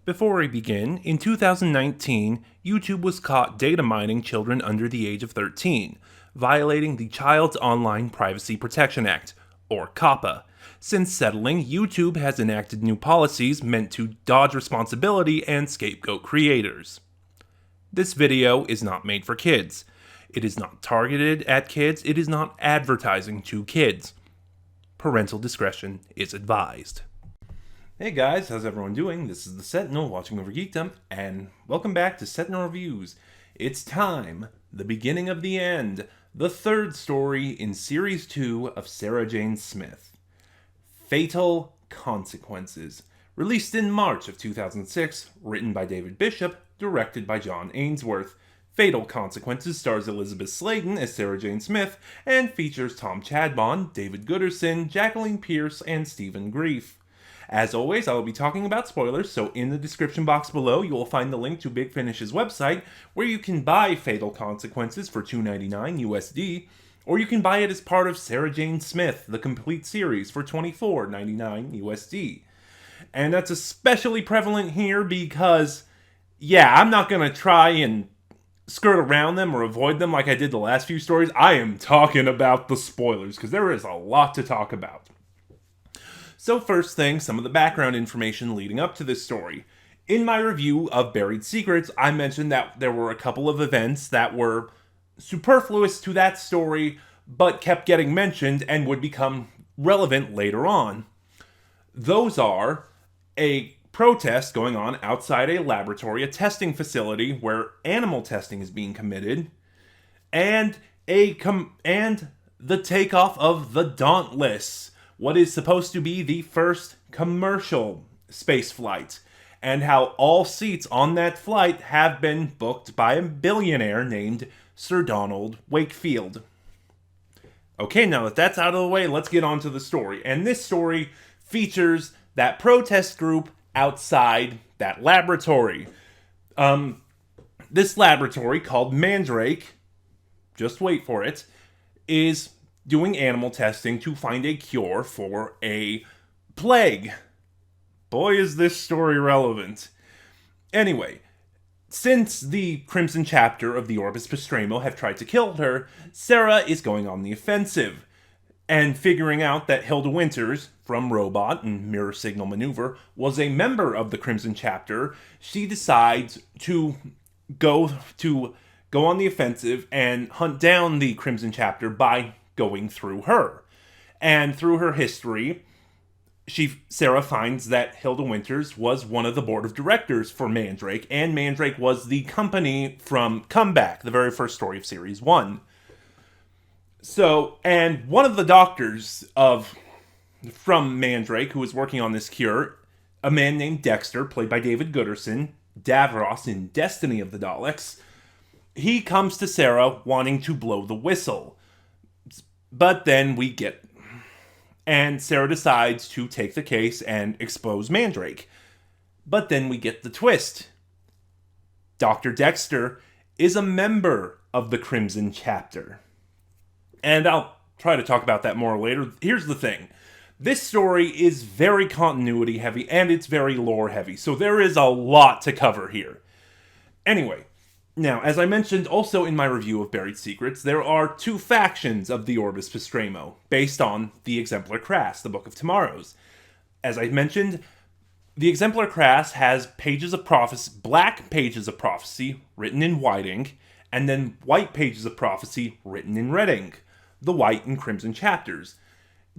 Before we begin, in 2019, YouTube was caught data mining children under the age of 13, violating the Child's Online Privacy Protection Act, or COPPA. Since settling, YouTube has enacted new policies meant to dodge responsibility and scapegoat creators. This video is not made for kids. It is not targeted at kids. It is not advertising to kids. Parental discretion is advised. Hey guys, how's everyone doing? This is the Sentinel watching over Geekdom, and welcome back to Sentinel Reviews. It's time, the beginning of the end, the third story in Series 2 of Sarah Jane Smith. Fatal Consequences. Released in March of 2006, written by David Bishop, directed by John Ainsworth. Fatal Consequences stars Elizabeth Sladen as Sarah Jane Smith, and features Tom Chadbourne, David Gooderson, Jacqueline Pierce, and Stephen Grief. As always, I will be talking about spoilers, so in the description box below, you will find the link to Big Finish's website, where you can buy Fatal Consequences for $2.99 USD, or you can buy it as part of Sarah Jane Smith, the complete series, for $24.99 USD. And that's especially prevalent here because, yeah, I'm not going to try and skirt around them or avoid them like I did the last few stories. I am talking about the spoilers, because there is a lot to talk about. So first thing, some of the background information leading up to this story. In my review of Buried Secrets, I mentioned that there were a couple of events that were superfluous to that story, but kept getting mentioned and would become relevant later on. Those are a protest going on outside a laboratory, a testing facility where animal testing is being committed, and the takeoff of the Dauntless, what is supposed to be the first commercial space flight, and how all seats on that flight have been booked by a billionaire named Sir Donald Wakefield. Okay, now that that's out of the way, let's get on to the story. And this story features that protest group outside that laboratory. This laboratory, called Mandrake, just wait for it, is doing animal testing to find a cure for a plague. Boy, is this story relevant. Anyway, since the Crimson chapter of the Orbus Postramo have tried to kill her, Sarah is going on the offensive. And figuring out that Hilda Winters, from Robot and Mirror Signal Maneuver, was a member of the Crimson chapter, she decides to go on the offensive and hunt down the Crimson chapter by going through her. And through her history, Sarah finds that Hilda Winters was one of the board of directors for Mandrake, and Mandrake was the company from Comeback, the very first story of Series 1. So, and one of the doctors from Mandrake who was working on this cure, a man named Dexter, played by David Gooderson, Davros in Destiny of the Daleks, he comes to Sarah wanting to blow the whistle. But then and Sarah decides to take the case and expose Mandrake. But then we get the twist. Dr. Dexter is a member of the Crimson chapter. And I'll try to talk about that more later. Here's the thing. This story is very continuity heavy and it's very lore heavy. So there is a lot to cover here. Anyway. Now, as I mentioned also in my review of Buried Secrets, there are two factions of the Orbus Postramo, based on the Exemplar Crass, the Book of Tomorrows. As I mentioned, the Exemplar Crass has pages of prophecy, black pages of prophecy written in white ink, and then white pages of prophecy written in red ink, the white and crimson chapters.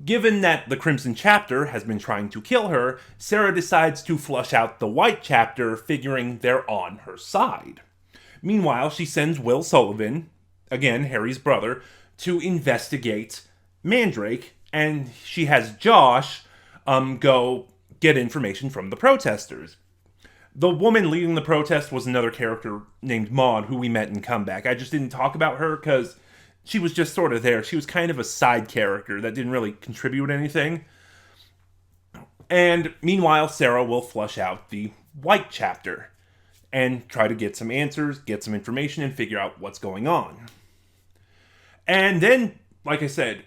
Given that the Crimson chapter has been trying to kill her, Sarah decides to flush out the white chapter, figuring they're on her side. Meanwhile, she sends Will Sullivan, again Harry's brother, to investigate Mandrake, and she has Josh go get information from the protesters. The woman leading the protest was another character named Maud, who we met in Comeback. I just didn't talk about her because she was just sort of there. She was kind of a side character that didn't really contribute anything. And meanwhile, Sarah will flush out the white chapter and try to get some answers, get some information, and figure out what's going on. And then, like I said,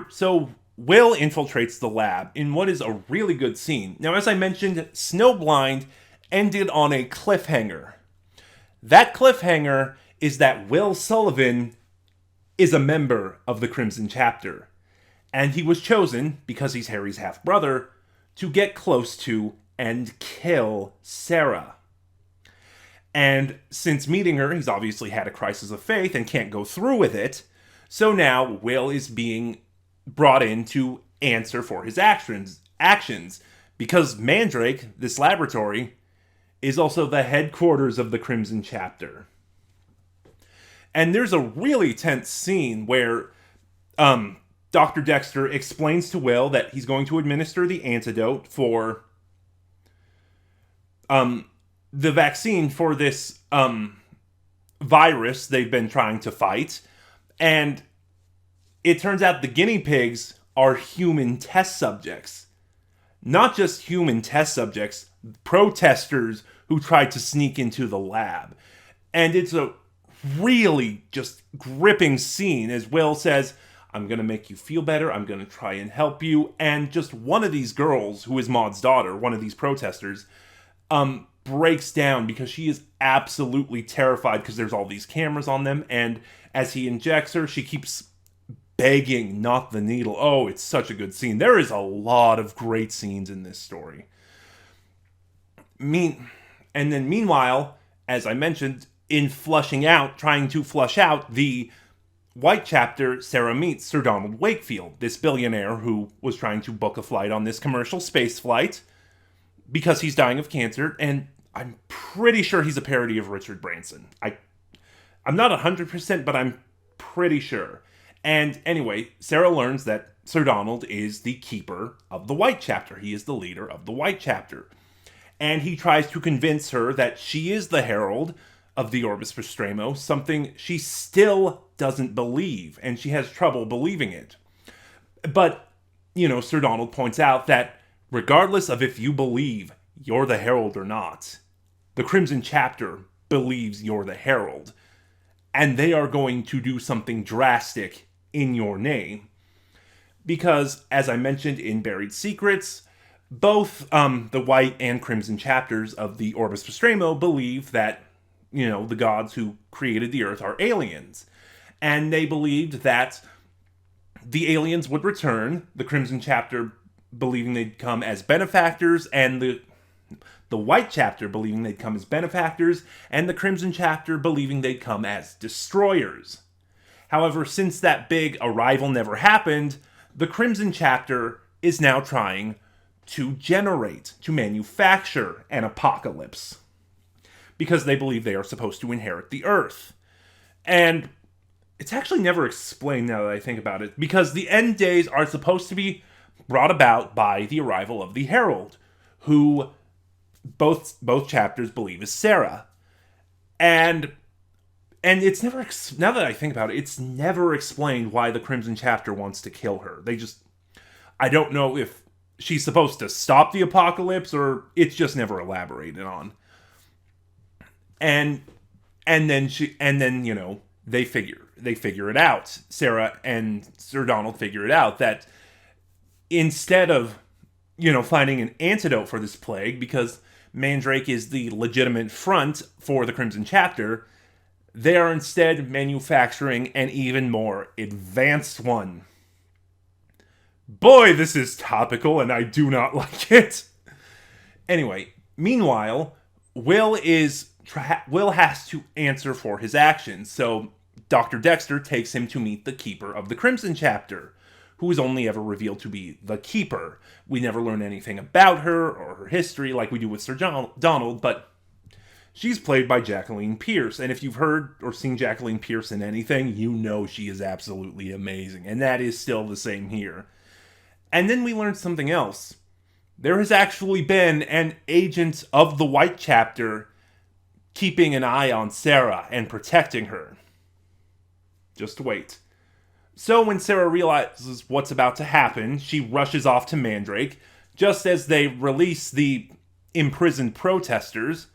so Will infiltrates the lab in what is a really good scene. Now, as I mentioned, snowblind ended on a cliffhanger. That cliffhanger is that Will Sullivan is a member of the Crimson Chapter. And he was chosen, because he's Harry's half-brother, to get close to and kill Sarah. And since meeting her, he's obviously had a crisis of faith and can't go through with it. So now Will is being brought in to answer for his actions. Because Mandrake, this laboratory, is also the headquarters of the Crimson Chapter. And there's a really tense scene where Dr. Dexter explains to Will that he's going to administer the antidote for the vaccine for this virus they've been trying to fight. And it turns out the guinea pigs are human test subjects. Not just human test subjects, protesters who tried to sneak into the lab. And it's a really just gripping scene as Will says, I'm going to make you feel better, I'm going to try and help you. And just one of these girls, who is Maud's daughter, one of these protesters, breaks down because she is absolutely terrified because there's all these cameras on them. And as he injects her, she keeps begging, not the needle. Oh, it's such a good scene. There is a lot of great scenes in this story. And then meanwhile, as I mentioned, in trying to flush out the White Chapter, Sarah meets Sir Donald Wakefield, this billionaire who was trying to book a flight on this commercial space flight because he's dying of cancer, and I'm pretty sure he's a parody of Richard Branson. I'm not 100%, but I'm pretty sure. And anyway, Sarah learns that Sir Donald is the keeper of the White Chapter. He is the leader of the White Chapter. And he tries to convince her that she is the Herald of the Orbus Postramo, something she still doesn't believe, and she has trouble believing it. But, Sir Donald points out that regardless of if you believe you're the Herald or not, the Crimson Chapter believes you're the Herald, and they are going to do something drastic in your name. Because, as I mentioned in Buried Secrets, both the White and Crimson Chapters of the Orbus Postramo believe that, the gods who created the Earth are aliens. And they believed that the aliens would return, the Crimson Chapter believing they'd come as benefactors, and the White Chapter believing they'd come as benefactors, and the Crimson Chapter believing they'd come as destroyers. However, since that big arrival never happened, the Crimson Chapter is now trying to manufacture an apocalypse, because they believe they are supposed to inherit the Earth. And it's actually never explained now that I think about it, because the end days are supposed to be brought about by the arrival of the Herald, who both chapters believe is Sarah. And it's never, now that I think about it, it's never explained why the Crimson Chapter wants to kill her. I don't know if she's supposed to stop the apocalypse, or it's just never elaborated on. And then they figure it out. Sarah and Sir Donald figure it out that instead of, finding an antidote for this plague, because Mandrake is the legitimate front for the Crimson Chapter, they are instead manufacturing an even more advanced one. Boy, this is topical, and I do not like it. Anyway, meanwhile, Will has to answer for his actions, so Dr. Dexter takes him to meet the Keeper of the Crimson Chapter, who is only ever revealed to be the Keeper. We never learn anything about her or her history like we do with Sir Donald, but she's played by Jacqueline Pierce, and if you've heard or seen Jacqueline Pierce in anything, you know she is absolutely amazing, and that is still the same here. And then we learned something else. There has actually been an agent of the White Chapter keeping an eye on Sarah and protecting her. Just wait. So when Sarah realizes what's about to happen, she rushes off to Mandrake, just as they release the imprisoned protesters,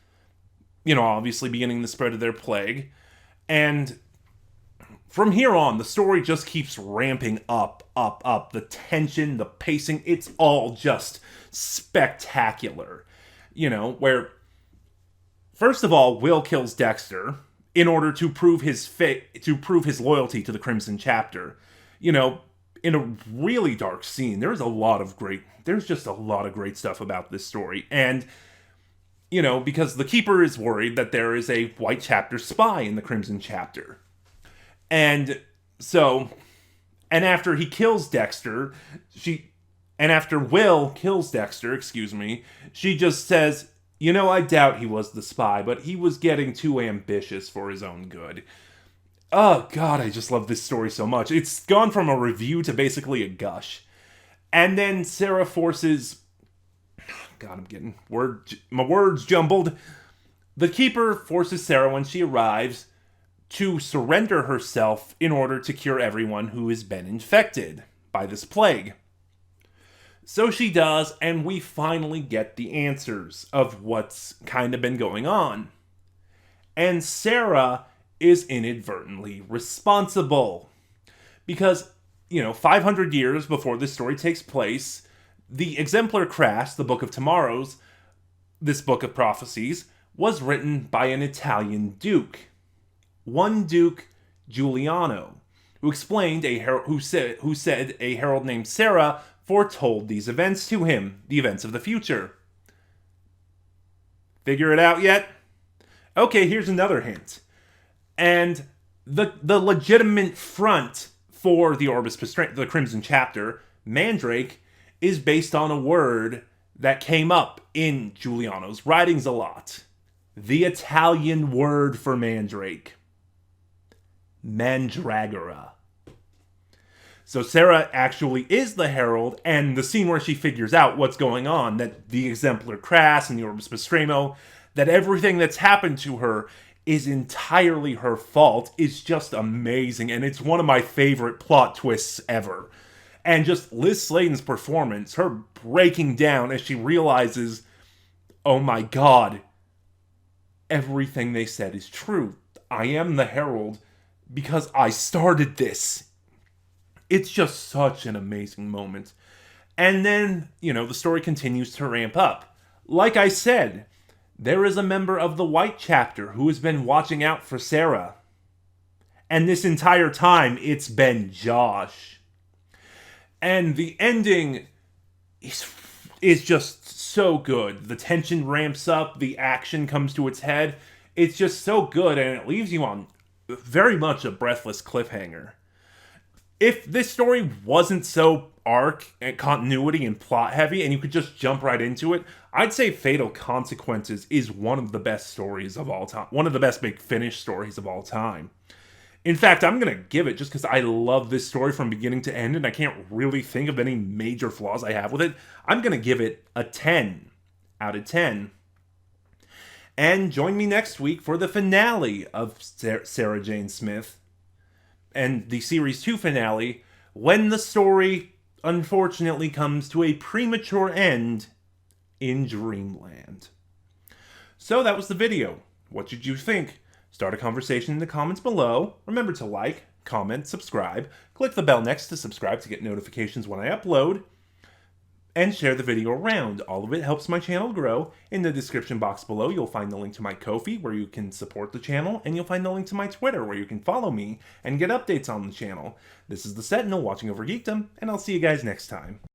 obviously beginning the spread of their plague. And from here on, the story just keeps ramping up. The tension, the pacing, it's all just spectacular. Where First of all, Will kills Dexter in order to prove his loyalty to the Crimson Chapter. You know, in a really dark scene, there's just a lot of great stuff about this story. And, you know, because the Keeper is worried that there is a White Chapter spy in the Crimson Chapter. And so, and after he kills Dexter, after Will kills Dexter, she just says, you know, I doubt he was the spy, but he was getting too ambitious for his own good. Oh, God, I just love this story so much. It's gone from a review to basically a gush. And then Sarah forces... God, I'm getting my words jumbled. The Keeper forces Sarah, when she arrives, to surrender herself in order to cure everyone who has been infected by this plague. So she does, and we finally get the answers of what's kind of been going on. And Sarah is inadvertently responsible. Because, 500 years before this story takes place, the exemplar crash, the Book of Tomorrows, this book of prophecies, was written by an Italian duke. One Duke Giuliano, who explained who said a herald named Sarah foretold these events to him, the events of the future. Figure it out yet? Okay, here's another hint. And the legitimate front for the Orbus Postramo, the Crimson Chapter, Mandrake, is based on a word that came up in Giuliano's writings a lot. The Italian word for Mandrake. Mandragora. So Sarah actually is the Herald, and the scene where she figures out what's going on, that the exemplar crash and the Orbus Postramo, that everything that's happened to her is entirely her fault, is just amazing, and it's one of my favorite plot twists ever. And just Liz Sladen's performance, her breaking down as she realizes, oh my God, everything they said is true. I am the Herald because I started this. It's just such an amazing moment. And then, the story continues to ramp up. Like I said, there is a member of the White Chapter who has been watching out for Sarah. And this entire time, it's been Josh. And the ending is just so good. The tension ramps up, the action comes to its head. It's just so good, and it leaves you on very much a breathless cliffhanger. If this story wasn't so arc and continuity and plot heavy, and you could just jump right into it, I'd say Fatal Consequences is one of the best stories of all time. One of the best Big Finish stories of all time. In fact, I'm going to give it, just because I love this story from beginning to end, and I can't really think of any major flaws I have with it, I'm going to give it a 10 out of 10. And join me next week for the finale of Sarah Jane Smith, and the Series 2 finale, when the story, unfortunately, comes to a premature end in Dreamland. So that was the video. What did you think? Start a conversation in the comments below. Remember to like, comment, subscribe. Click the bell next to subscribe to get notifications when I upload. And share the video around. All of it helps my channel grow. In the description box below, you'll find the link to my Ko-fi, where you can support the channel, and you'll find the link to my Twitter, where you can follow me and get updates on the channel. This is the Sentinel, watching over Geekdom, and I'll see you guys next time.